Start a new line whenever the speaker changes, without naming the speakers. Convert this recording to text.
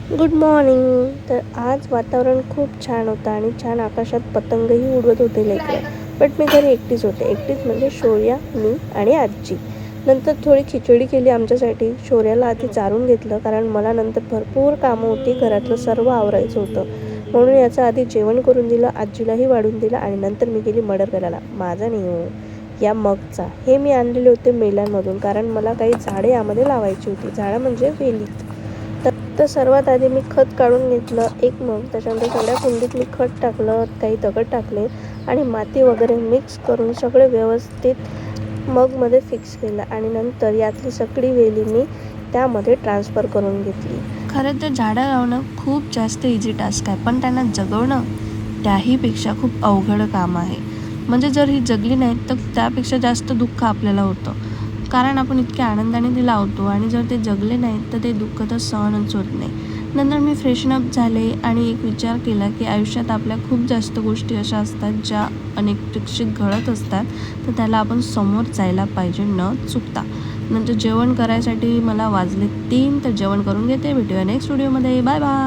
Good morning. तर आज वातावरण खूप छान होतं आणि छान आकाशात पतंगही उडवत होते लेकरं. बट मी घरी एकटीच होते. एकटीच म्हणजे शौर्या, मी आणि आजी. नंतर थोडी खिचडी केली आमच्यासाठी. शौर्याला आधी चारून घेतलं कारण मला नंतर भरपूर कामं होती. घरातलं सर्व आवरायचं होतं. म्हणून याचं आधी जेवण करून दिलं, आजीलाही वाढून दिलं आणि नंतर मी गेली मर्डर करायला. माझा नाही हो, या मगचा. हे मी आणलेले होते मेलांमधून कारण मला काही झाडे यामध्ये लावायची होती. झाडं म्हणजे वेलीत. तर सर्वात आधी मी खत काढून घेतलं एक मग. त्याच्यानंतर सगळ्या कुंडीत मी खत टाकलं, काही दगड टाकले आणि माती वगैरे मिक्स करून सगळे व्यवस्थित मगमध्ये फिक्स केलं आणि नंतर यातली सगळी वेली मी त्यामध्ये ट्रान्सफर करून घेतली. खरं तर झाडं लावणं खूप जास्त इझी टास्क आहे, पण त्यांना जगवणं त्याहीपेक्षा खूप अवघड काम आहे. म्हणजे जर ही जगली नाहीत तर त्यापेक्षा जास्त दुःख आपल्याला होतं, कारण आपण इतक्या आनंदाने ते लावतो आणि जर ते जगले नाहीत तर ते दुःख तर सहनच होत नाही. नंतर मी फ्रेशनअप झाले आणि एक विचार केला की आयुष्यात आपल्या खूप जास्त गोष्टी अशा असतात ज्या अनपेक्षित घडत असतात, तर त्याला आपण समोर जायला पाहिजे न चुकता. नंतर जेवण करायसाठी मला वाजले 3. तर जेवण करून घेते. भेटूया नेक्स्ट व्हिडिओमध्ये. Bye bye.